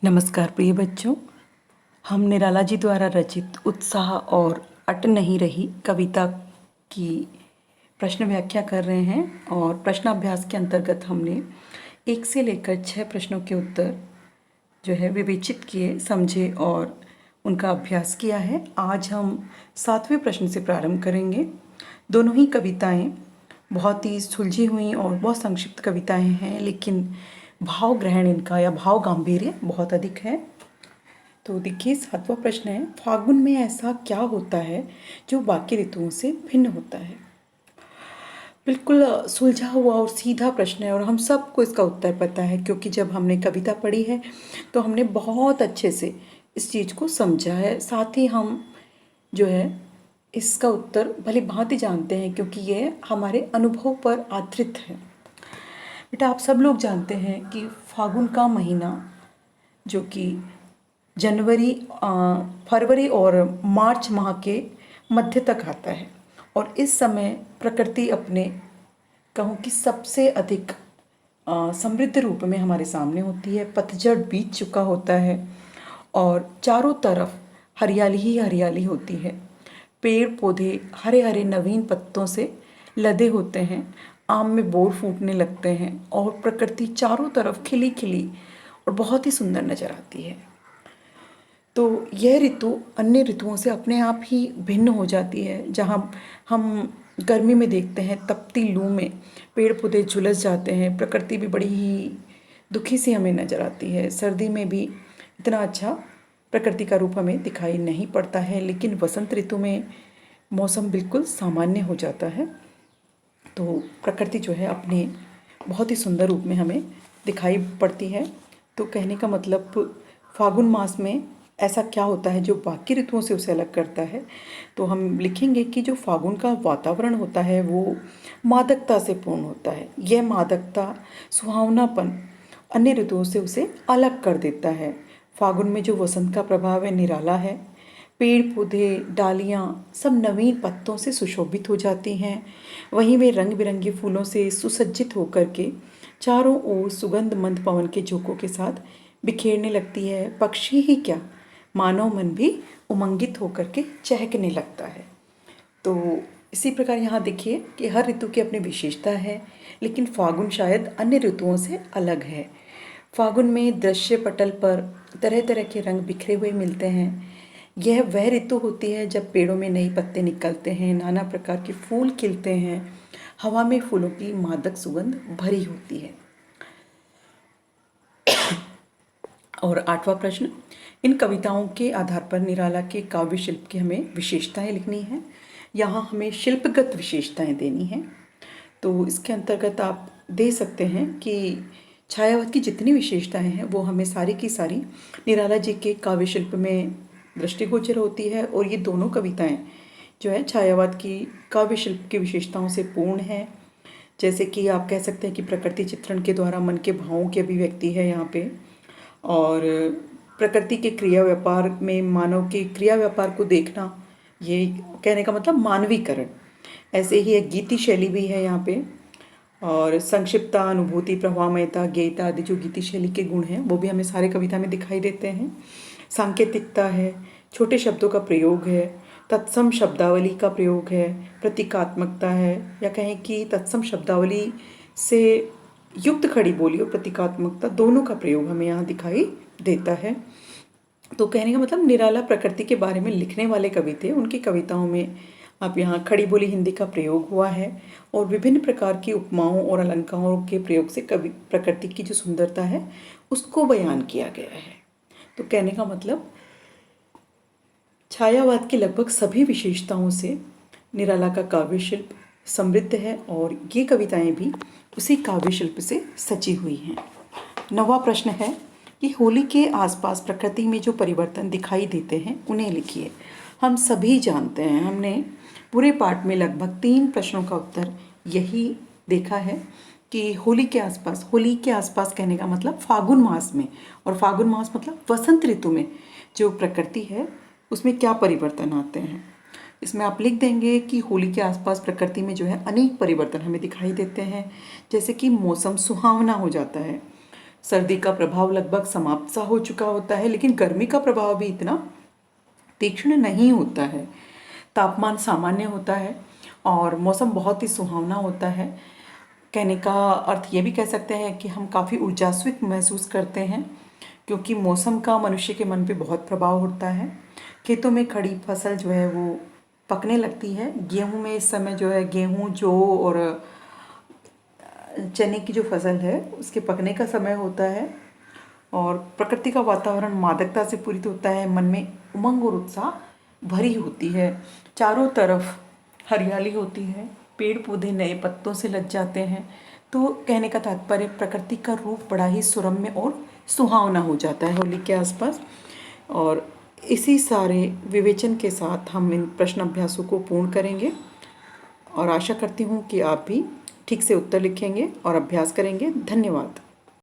नमस्कार प्रिय बच्चों। हम निराला जी द्वारा रचित उत्साह और अट नहीं रही कविता की प्रश्न व्याख्या कर रहे हैं और प्रश्नाभ्यास के अंतर्गत हमने 1 से लेकर 6 प्रश्नों के उत्तर जो है विवेचित किए, समझे और उनका अभ्यास किया है। आज हम 7वें प्रश्न से प्रारंभ करेंगे। दोनों ही कविताएं बहुत ही सुलझी हुई और बहुत संक्षिप्त कविताएं हैं, लेकिन भाव ग्रहण इनका या भाव गांधीर्य बहुत अधिक है। तो देखिए, 7वां प्रश्न है, फागुन में ऐसा क्या होता है जो बाकी ऋतुओं से भिन्न होता है। बिल्कुल सुलझा हुआ और सीधा प्रश्न है और हम सबको इसका उत्तर पता है, क्योंकि जब हमने कविता पढ़ी है तो हमने बहुत अच्छे से इस चीज़ को समझा है। साथ ही हम जो है इसका उत्तर भली भांति जानते हैं, क्योंकि ये हमारे अनुभव पर आधारित है। बेटा, आप सब लोग जानते हैं कि फागुन का महीना जो कि फरवरी और मार्च माह के मध्य तक आता है और इस समय प्रकृति अपने कहूँ कि सबसे अधिक समृद्ध रूप में हमारे सामने होती है। पतझड़ बीत चुका होता है और चारों तरफ हरियाली ही हरियाली होती है। पेड़ पौधे हरे हरे नवीन पत्तों से लदे होते हैं, आम में बोर फूटने लगते हैं और प्रकृति चारों तरफ खिली खिली और बहुत ही सुंदर नजर आती है। तो यह ऋतु अन्य ऋतुओं से अपने आप ही भिन्न हो जाती है। जहाँ हम गर्मी में देखते हैं तपती लू में पेड़ पौधे झुलस जाते हैं, प्रकृति भी बड़ी ही दुखी सी हमें नज़र आती है। सर्दी में भी इतना अच्छा प्रकृति का रूप हमें दिखाई नहीं पड़ता है, लेकिन वसंत ऋतु में मौसम बिल्कुल सामान्य हो जाता है। तो प्रकृति जो है अपने बहुत ही सुंदर रूप में हमें दिखाई पड़ती है। तो कहने का मतलब, फागुन मास में ऐसा क्या होता है जो बाकी ऋतुओं से उसे अलग करता है। तो हम लिखेंगे कि जो फागुन का वातावरण होता है वो मादकता से पूर्ण होता है। यह मादकता, सुहावनापन अन्य ऋतुओं से उसे अलग कर देता है। फागुन में जो वसंत का प्रभाव है निराला है। पेड़ पौधे डालियाँ सब नवीन पत्तों से सुशोभित हो जाती हैं। वहीं वे रंग बिरंगे फूलों से सुसज्जित होकर के चारों ओर सुगंध मंद पवन के झोंकों के साथ बिखेरने लगती है। पक्षी ही क्या, मानव मन भी उमंगित होकर के चहकने लगता है। तो इसी प्रकार यहाँ देखिए कि हर ऋतु की अपनी विशेषता है, लेकिन फागुन शायद अन्य ऋतुओं से अलग है। फागुन में दृश्य पटल पर तरह तरह के रंग बिखरे हुए मिलते हैं। यह वह ऋतु होती है जब पेड़ों में नए पत्ते निकलते हैं, नाना प्रकार के फूल खिलते हैं, हवा में फूलों की मादक सुगंध भरी होती है। और 8वां प्रश्न, इन कविताओं के आधार पर निराला के काव्य शिल्प की हमें विशेषताएं लिखनी है। यहाँ हमें शिल्पगत विशेषताएं देनी हैं। तो इसके अंतर्गत आप दे सकते हैं कि छायावाद की जितनी विशेषताएं हैं वो हमें सारी की सारी निराला जी के काव्य शिल्प में दृष्टिगोचर होती है। और ये दोनों कविताएं जो है छायावाद की काव्य शिल्प की विशेषताओं से पूर्ण है। जैसे कि आप कह सकते हैं कि प्रकृति चित्रण के द्वारा मन के भावों की अभिव्यक्ति है यहाँ पे, और प्रकृति के क्रिया व्यापार में मानव के क्रिया व्यापार को देखना, ये कहने का मतलब मानवीकरण। ऐसे ही एक गीति शैली भी है यहाँ पे, और संक्षिप्तता, अनुभूति, प्रवाहमयता, गेयता आदि जो गीति शैली के गुण हैं वो भी हमें सारे कविता में दिखाई देते हैं। सांकेतिकता है, छोटे शब्दों का प्रयोग है, तत्सम शब्दावली का प्रयोग है, प्रतीकात्मकता है, या कहें कि तत्सम शब्दावली से युक्त खड़ी बोली और प्रतीकात्मकता दोनों का प्रयोग हमें यहाँ दिखाई देता है। तो कहने का मतलब, निराला प्रकृति के बारे में लिखने वाले कवि थे। उनकी कविताओं में आप यहाँ खड़ी बोली हिंदी का प्रयोग हुआ है और विभिन्न प्रकार की उपमाओं और अलंकारों के प्रयोग से कवि प्रकृति की जो सुंदरता है उसको बयान किया गया है। तो कहने का मतलब, छायावाद की लगभग सभी विशेषताओं से निराला का काव्य शिल्प समृद्ध है और ये कविताएं भी उसी काव्य शिल्प से सजी हुई हैं। 9वां प्रश्न है कि होली के आसपास प्रकृति में जो परिवर्तन दिखाई देते हैं उन्हें लिखिए। हम सभी जानते हैं, हमने पूरे पाठ में लगभग 3 प्रश्नों का उत्तर यही देखा है कि होली के आसपास कहने का मतलब फागुन मास में, और फागुन मास मतलब वसंत ऋतु में जो प्रकृति है उसमें क्या परिवर्तन आते हैं। इसमें आप लिख देंगे कि होली के आसपास प्रकृति में जो है अनेक परिवर्तन हमें दिखाई देते हैं। जैसे कि मौसम सुहावना हो जाता है, सर्दी का प्रभाव लगभग समाप्त सा हो चुका होता है, लेकिन गर्मी का प्रभाव भी इतना तीक्ष्ण नहीं होता है। तापमान सामान्य होता है और मौसम बहुत ही सुहावना होता है। कहने का अर्थ ये भी कह सकते हैं कि हम काफ़ी ऊर्जास्वित महसूस करते हैं, क्योंकि मौसम का मनुष्य के मन पे बहुत प्रभाव होता है। खेतों में खड़ी फसल जो है वो पकने लगती है। गेहूं में इस समय जो है गेहूं, जौ और चने की जो फसल है उसके पकने का समय होता है और प्रकृति का वातावरण मादकता से पूरित होता है। मन में उमंग और उत्साह भरी होती है। चारों तरफ हरियाली होती है, पेड़ पौधे नए पत्तों से लग जाते हैं। तो कहने का तात्पर्य प्रकृति का रूप बड़ा ही सुरम्य और सुहावना हो जाता है होली के आसपास। और इसी सारे विवेचन के साथ हम इन प्रश्न अभ्यासों को पूर्ण करेंगे और आशा करती हूँ कि आप भी ठीक से उत्तर लिखेंगे और अभ्यास करेंगे। धन्यवाद।